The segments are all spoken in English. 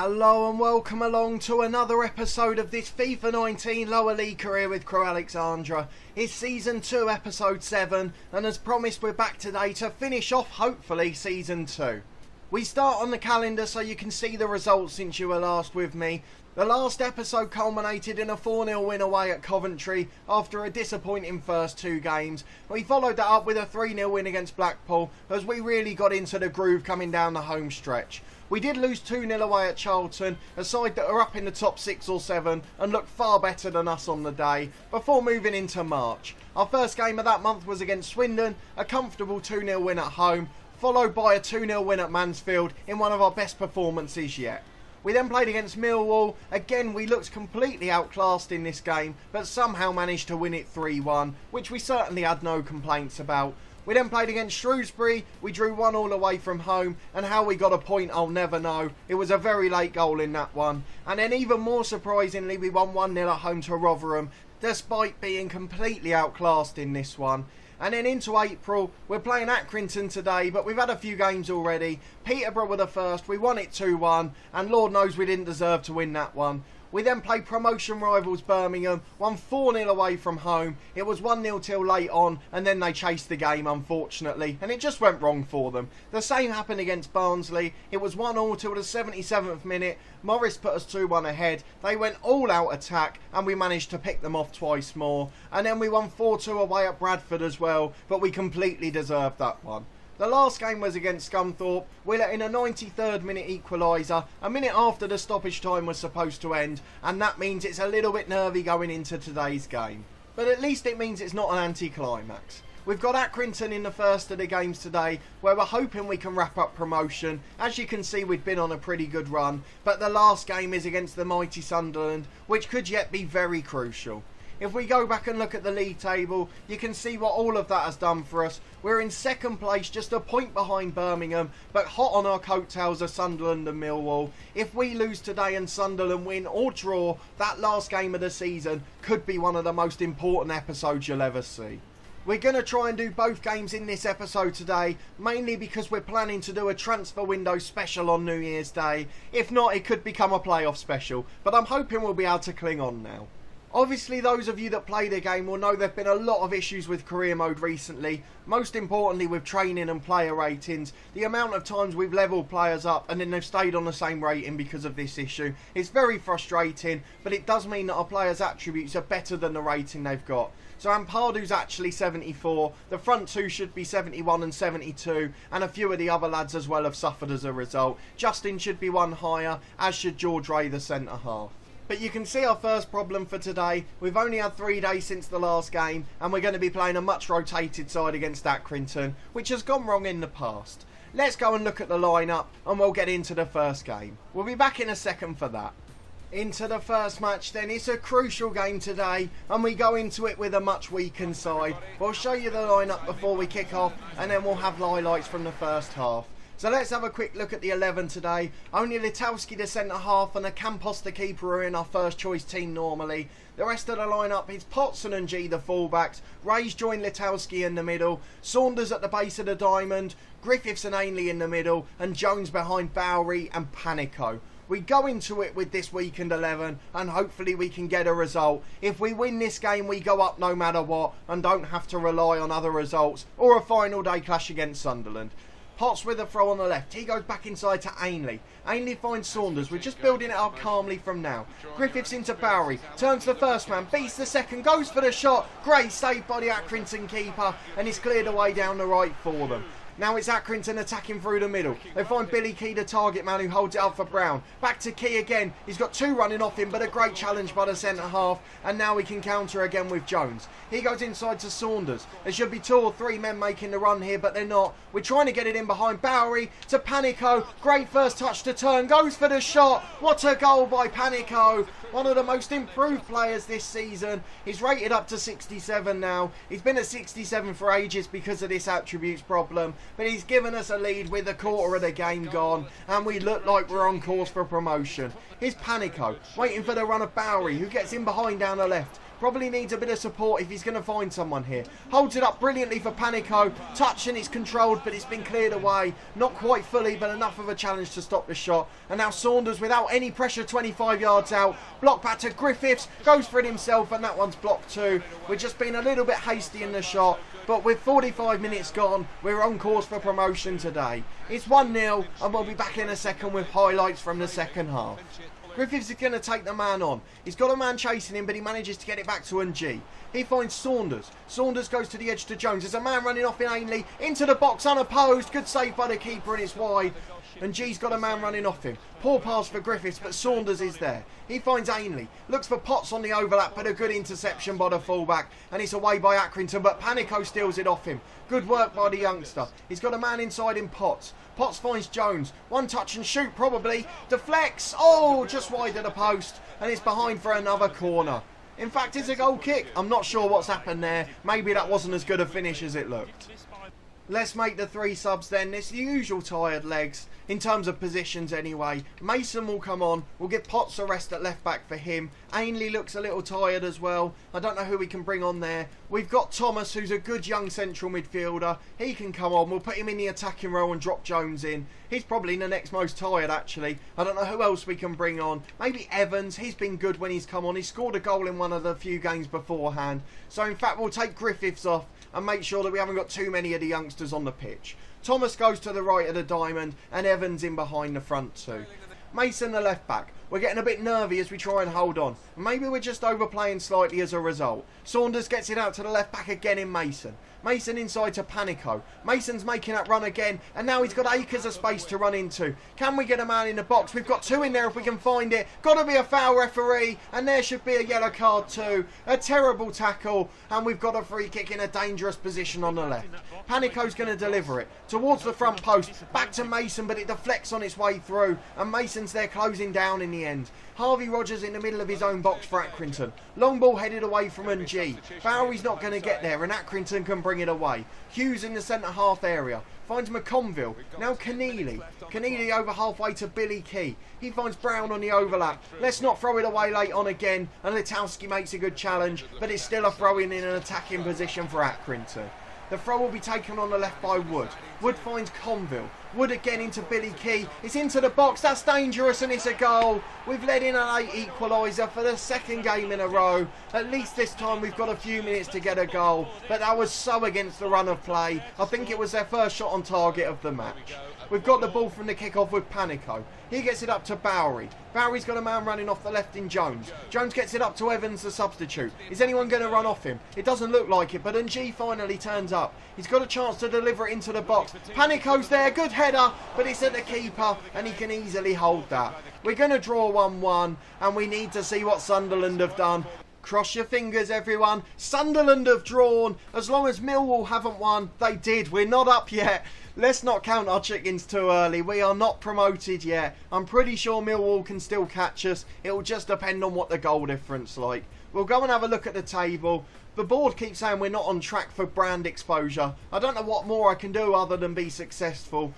Hello and welcome along to another episode of this FIFA 19 Lower League career with Crewe Alexandra. It's Season 2, Episode 7, and as promised we're back today to finish off, hopefully, Season 2. We start on the calendar so you can see the results since you were last with me. The last episode culminated in a 4-0 win away at Coventry after a disappointing first two games. We followed that up with a 3-0 win against Blackpool as we really got into the groove coming down the home stretch. We did lose 2-0 away at Charlton, a side that are up in the top 6 or 7 and looked far better than us on the day, before moving into March. Our first game of that month was against Swindon, a comfortable 2-0 win at home, followed by a 2-0 win at Mansfield in one of our best performances yet. We then played against Millwall. Again, we looked completely outclassed in this game, but somehow managed to win it 3-1, which we certainly had no complaints about. We then played against Shrewsbury. We drew 1-1 away from home, and how we got a point I'll never know. It was a very late goal in that one. And then even more surprisingly, we won 1-0 at home to Rotherham, despite being completely outclassed in this one. And then into April, we're playing Accrington today, but we've had a few games already. Peterborough were the first, we won it 2-1, and Lord knows we didn't deserve to win that one. We then played promotion rivals Birmingham, won 4-0 away from home. It was 1-0 till late on, and then they chased the game, unfortunately, and it just went wrong for them. The same happened against Barnsley. It was 1-1 till the 77th minute. Morris put us 2-1 ahead. They went all out attack, and we managed to pick them off twice more. And then we won 4-2 away at Bradford as well, but we completely deserved that one. The last game was against Scunthorpe. We let in a 93rd minute equaliser, a minute after the stoppage time was supposed to end, and that means it's a little bit nervy going into today's game. But at least it means it's not an anti-climax. We've got Accrington in the first of the games today, where we're hoping we can wrap up promotion. As you can see, we've been on a pretty good run, but the last game is against the mighty Sunderland, which could yet be very crucial. If we go back and look at the league table, you can see what all of that has done for us. We're in second place, just a point behind Birmingham, but hot on our coattails are Sunderland and Millwall. If we lose today and Sunderland win or draw, that last game of the season could be one of the most important episodes you'll ever see. We're going to try and do both games in this episode today, mainly because we're planning to do a transfer window special on New Year's Day. If not, it could become a playoff special, but I'm hoping we'll be able to cling on now. Obviously, those of you that play the game will know there have been a lot of issues with career mode recently, most importantly with training and player ratings. The amount of times we've levelled players up and then they've stayed on the same rating because of this issue. It's very frustrating, but it does mean that our players' attributes are better than the rating they've got. So Ampadu's actually 74, the front two should be 71 and 72, and a few of the other lads as well have suffered as a result. Justin should be one higher, as should George Ray, the centre half. But you can see our first problem for today. We've only had 3 days since the last game, and we're going to be playing a much rotated side against Accrington, which has gone wrong in the past. Let's go and look at the lineup, and we'll get into the first game. We'll be back in a second for that. Into the first match then. It's a crucial game today, and we go into it with a much weakened side. We'll show you the lineup before we kick off, and then we'll have highlights from the first half. So let's have a quick look at the 11 today. Only Litowski, the centre-half, and Campos, the keeper, are in our first-choice team normally. The rest of the lineup is Potson and G, the fullbacks. Ray's joined Litowski in the middle. Saunders at the base of the diamond. Griffiths and Ainley in the middle. And Jones behind Bowery and Panico. We go into it with this weakened 11 and hopefully we can get a result. If we win this game, we go up no matter what and don't have to rely on other results or a final day clash against Sunderland. Potts with a throw on the left. He goes back inside to Ainley. Ainley finds Saunders. We're just building it up calmly from now. Griffiths into Bowery. Turns the first man. Beats the second. Goes for the shot. Great save by the Accrington keeper. And it's cleared away down the right for them. Now it's Accrington attacking through the middle. They find Billy Key, the target man, who holds it up for Brown. Back to Key again. He's got 2 running off him, but a great challenge by the centre-half. And now we can counter again with Jones. He goes inside to Saunders. There should be 2 or 3 men making the run here, but they're not. We're trying to get it in behind Bowery to Panico. Great first touch to turn. Goes for the shot. What a goal by Panico. One of the most improved players this season. He's rated up to 67 now. He's been at 67 for ages because of this attributes problem. But he's given us a lead with a quarter of the game gone, and we look like we're on course for promotion. Here's Panico, waiting for the run of Bowery, who gets in behind down the left. Probably needs a bit of support if he's going to find someone here. Holds it up brilliantly for Panico. Touch and it's controlled, but it's been cleared away. Not quite fully, but enough of a challenge to stop the shot. And now Saunders, without any pressure, 25 yards out. Block back to Griffiths. Goes for it himself, and that one's blocked too. We're just being a little bit hasty in the shot. But with 45 minutes gone, we're on course for promotion today. It's 1-0, and we'll be back in a second with highlights from the second half. Griffiths is going to take the man on. He's got a man chasing him, but he manages to get it back to Ng. He finds Saunders. Saunders goes to the edge to Jones. There's a man running off in Ainley. Into the box, unopposed. Good save by the keeper, and it's wide. And G's got a man running off him. Poor pass for Griffiths, but Saunders is there. He finds Ainley. Looks for Potts on the overlap, but a good interception by the fullback. And it's away by Accrington, but Panico steals it off him. Good work by the youngster. He's got a man inside in Potts. Potts finds Jones. One touch and shoot, probably. Deflects. Oh, just wide of the post. And it's behind for another corner. In fact, it's a goal kick. I'm not sure what's happened there. Maybe that wasn't as good a finish as it looked. Let's make the 3 subs then. It's the usual tired legs, in terms of positions anyway. Mason will come on. We'll give Potts a rest at left back for him. Ainley looks a little tired as well. I don't know who we can bring on there. We've got Thomas, who's a good young central midfielder. He can come on. We'll put him in the attacking role and drop Jones in. He's probably the next most tired, actually. I don't know who else we can bring on. Maybe Evans. He's been good when he's come on. He scored a goal in one of the few games beforehand. So, in fact, we'll take Griffiths off and make sure that we haven't got too many of the youngsters on the pitch. Thomas goes to the right of the diamond and Evans in behind the front two. Mason the left back. We're getting a bit nervy as we try and hold on. Maybe we're just overplaying slightly as a result. Saunders gets it out to the left back again in Mason. Mason inside to Panico. Mason's making that run again, and now he's got acres of space to run into. Can we get a man in the box? We've got 2 in there if we can find it. Got to be a foul, referee, and there should be a yellow card too. A terrible tackle, and we've got a free kick in a dangerous position on the left. Panico's going to deliver it towards the front post. Back to Mason, but it deflects on its way through, and Mason's there closing down in the end. Harvey Rogers in the middle of his own box for Accrington. Long ball headed away from Ng. Bowery's not going to get there, and Accrington can bring it away. Hughes in the centre half area. Finds McConville. Now Keneally. Keneally over halfway to Billy Key. He finds Brown on the overlap. Let's not throw it away late on again. And Litowski makes a good challenge, but it's still a throw-in in an attacking position for Accrington. The throw will be taken on the left by Wood. Wood finds Conville. Wood again into Billy Key. It's into the box. That's dangerous and it's a goal. We've let in a late equaliser for the second game in a row. At least this time we've got a few minutes to get a goal. But that was so against the run of play. I think it was their first shot on target of the match. We've got the ball from the kick-off with Panico. He gets it up to Bowery. Bowery's got a man running off the left in Jones. Jones gets it up to Evans, the substitute. Is anyone going to run off him? It doesn't look like it, but Ng finally turns up. He's got a chance to deliver it into the box. Panico's there, good header, but it's at the keeper, and he can easily hold that. We're going to draw 1-1, and we need to see what Sunderland have done. Cross your fingers, everyone. Sunderland have drawn. As long as Millwall haven't won, they did. We're not up yet. Let's not count our chickens too early. We are not promoted yet. I'm pretty sure Millwall can still catch us. It will just depend on what the goal difference like. We'll go and have a look at the table. The board keeps saying we're not on track for brand exposure. I don't know what more I can do other than be successful.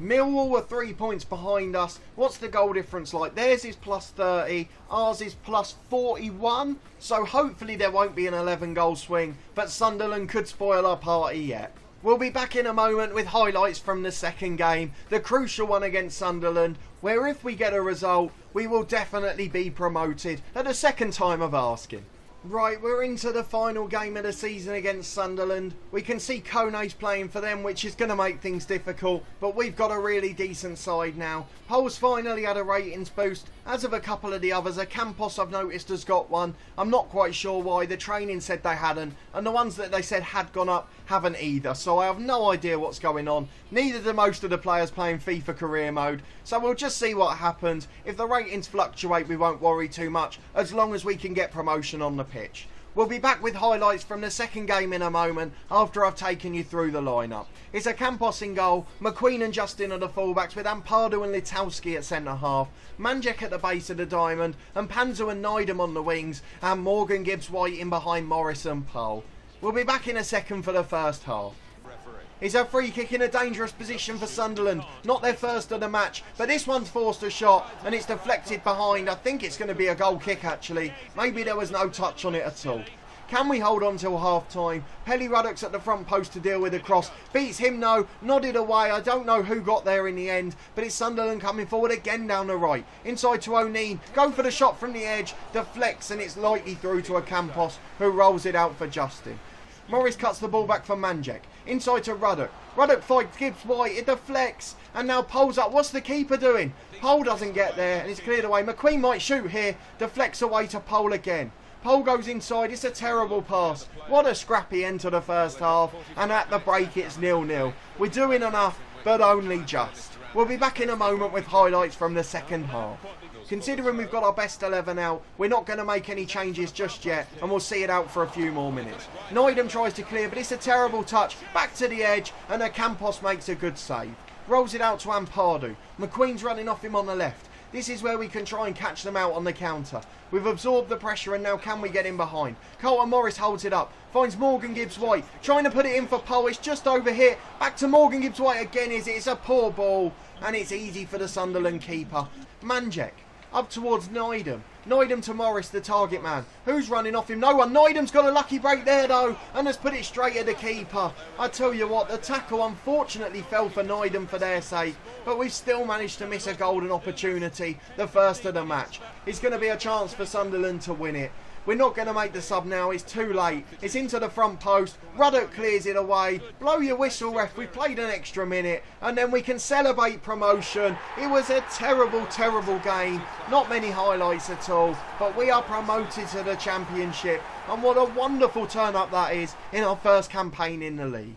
Millwall were 3 points behind us. What's the goal difference like? Theirs is plus 30. Ours is plus 41. So hopefully there won't be an 11 goal swing. But Sunderland could spoil our party yet. We'll be back in a moment with highlights from the second game. The crucial one against Sunderland. Where if we get a result, we will definitely be promoted. At the second time of asking. Right, we're into the final game of the season against Sunderland. We can see Kone's playing for them, which is going to make things difficult, but we've got a really decent side now. Hull's finally had a ratings boost, as have a couple of the others. A Campos I've noticed has got one. I'm not quite sure why. The training said they hadn't, and the ones that they said had gone up haven't either, so I have no idea what's going on. Neither do most of the players playing FIFA career mode, so we'll just see what happens. If the ratings fluctuate, we won't worry too much, as long as we can get promotion on the pitch. We'll be back with highlights from the second game in a moment after I've taken you through the lineup. It's a Campos in goal, McQueen and Justin are the fullbacks with Ampadu and Litowski at centre half, Manjek at the base of the diamond and Panzu and Neidham on the wings and Morgan Gibbs White in behind Morris and Pole. We'll be back in a second for the first half. Referee. It's a free kick in a dangerous position for Sunderland. Not their first of the match, but this one's forced a shot and it's deflected behind. I think it's going to be a goal kick actually. Maybe there was no touch on it at all. Can we hold on till half time? Pelly Ruddock's at the front post to deal with the cross. Beats him though, nodded away. I don't know who got there in the end, but it's Sunderland coming forward again down the right. Inside to O'Neill, go for the shot from the edge, deflects and it's lightly through to Campos, who rolls it out for Justin. Morris cuts the ball back for Manjek. Inside to Ruddock. Ruddock fights Gibbs White, it deflects and now Pole's up. What's the keeper doing? Pole doesn't get there and it's cleared away. McQueen might shoot here, deflects away to Pole again. Pole goes inside, it's a terrible pass. What a scrappy end to the first half, and at the break it's 0-0. We're doing enough, but only just. We'll be back in a moment with highlights from the second half. Considering we've got our best 11 out, we're not going to make any changes just yet, and we'll see it out for a few more minutes. Neidham tries to clear, but it's a terrible touch. Back to the edge, and Campos makes a good save. Rolls it out to Ampadu. McQueen's running off him on the left. This is where we can try and catch them out on the counter. We've absorbed the pressure and now can we get in behind? Carlton Morris holds it up. Finds Morgan Gibbs White. Trying to put it in for Pole. It's just over here. Back to Morgan Gibbs White again. It's a poor ball. And it's easy for the Sunderland keeper. Manjek. Up towards Neidham. Neidham to Morris, the target man. Who's running off him? No one. Neidham's got a lucky break there though and has put it straight at the keeper. I tell you what, the tackle unfortunately fell for Neidham for their sake, but we've still managed to miss a golden opportunity, the first of the match. It's going to be a chance for Sunderland to win it. We're not going to make the sub now, it's too late. It's into the front post, Ruddock clears it away. Blow your whistle, ref, we played an extra minute and then we can celebrate promotion. It was a terrible, terrible game. Not many highlights at all, but we are promoted to the Championship and what a wonderful turn up that is in our first campaign in the league.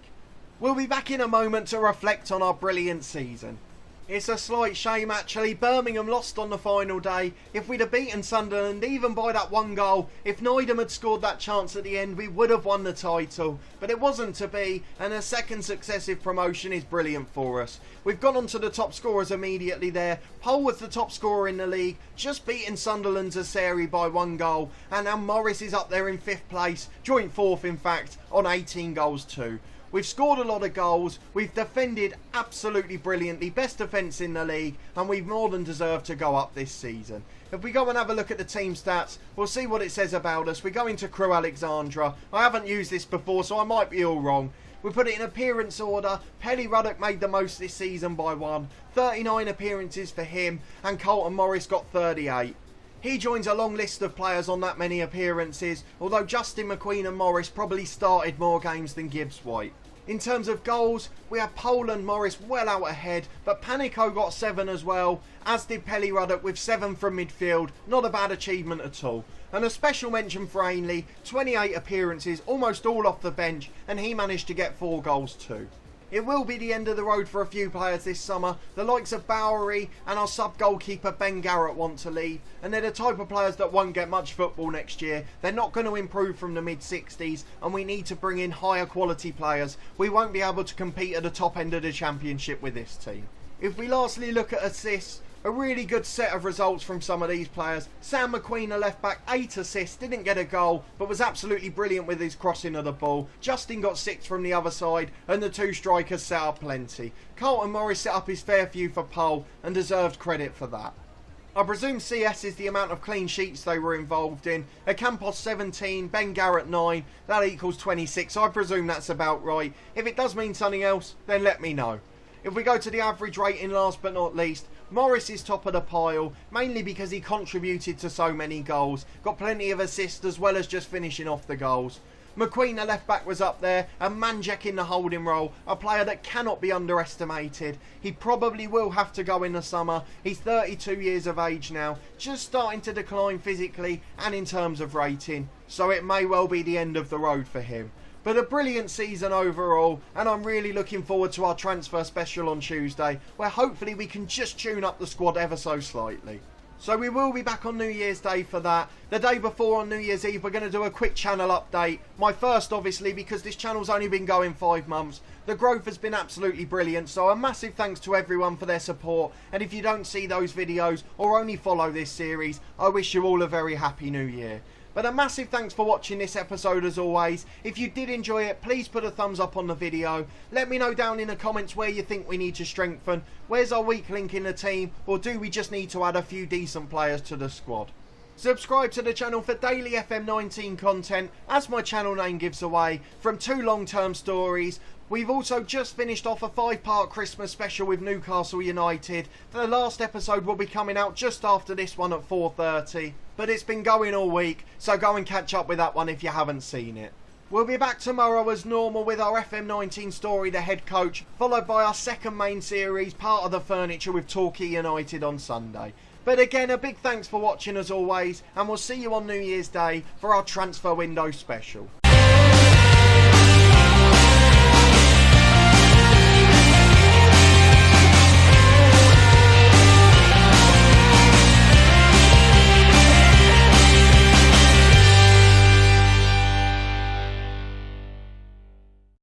We'll be back in a moment to reflect on our brilliant season. It's a slight shame actually, Birmingham lost on the final day. If we'd have beaten Sunderland even by that one goal, if Neidham had scored that chance at the end, we would have won the title. But it wasn't to be, and a second successive promotion is brilliant for us. We've gone on to the top scorers immediately there. Pole was the top scorer in the league, just beating Sunderland's Aseri by 1 goal. And now Morris is up there in 5th place, joint 4th in fact, on 18 goals too. We've scored a lot of goals, we've defended absolutely brilliantly, best defence in the league, and we've more than deserved to go up this season. If we go and have a look at the team stats, we'll see what it says about us. We go into Crewe Alexandra. I haven't used this before, so I might be all wrong. We put it in appearance order. Pelly Ruddock made the most this season by 1. 39 appearances for him, and Carlton Morris got 38. He joins a long list of players on that many appearances, although Justin, McQueen and Morris probably started more games than Gibbs White. In terms of goals, we have Pole and Morris well out ahead, but Panico got 7 as well, as did Pelly Ruddock with 7 from midfield. Not a bad achievement at all. And a special mention for Ainley, 28 appearances, almost all off the bench, and he managed to get 4 goals too. It will be the end of the road for a few players this summer. The likes of Bowery and our sub-goalkeeper Ben Garrett want to leave, and they're the type of players that won't get much football next year. They're not going to improve from the mid-60s, and we need to bring in higher quality players. We won't be able to compete at the top end of the Championship with this team. If we lastly look at assists, a really good set of results from some of these players. Sam McQueen, a left back, 8 assists, didn't get a goal, but was absolutely brilliant with his crossing of the ball. Justin got 6 from the other side, and the 2 strikers set up plenty. Carlton Morris set up his fair few for Pole, and deserved credit for that. I presume CS is the amount of clean sheets they were involved in. Campos 17, Ben Garrett 9, that equals 26, so I presume that's about right. If it does mean something else, then let me know. If we go to the average rating last but not least, Morris is top of the pile, mainly because he contributed to so many goals, got plenty of assists as well as just finishing off the goals. McQueen, the left back, was up there, and Manjek in the holding role, a player that cannot be underestimated. He probably will have to go in the summer. He's 32 years of age now, just starting to decline physically and in terms of rating, so it may well be the end of the road for him. But a brilliant season overall, and I'm really looking forward to our transfer special on Tuesday, where hopefully we can just tune up the squad ever so slightly. So we will be back on New Year's Day for that. The day before, on New Year's Eve, we're going to do a quick channel update. My first, obviously, because this channel's only been going 5 months. The growth has been absolutely brilliant, so a massive thanks to everyone for their support. And if you don't see those videos or only follow this series, I wish you all a very happy New Year. But a massive thanks for watching this episode as always. If you did enjoy it, please put a thumbs up on the video. Let me know down in the comments where you think we need to strengthen. Where's our weak link in the team? Or do we just need to add a few decent players to the squad? Subscribe to the channel for daily FM19 content, as my channel name gives away, from 2 long-term stories. We've also just finished off a 5-part Christmas special with Newcastle United. The last episode will be coming out just after this one at 4:30. But it's been going all week, so go and catch up with that one if you haven't seen it. We'll be back tomorrow as normal with our FM19 story, The Head Coach, followed by our second main series, Part of the Furniture with Torquay United on Sunday. But again, a big thanks for watching as always, and we'll see you on New Year's Day for our transfer window special.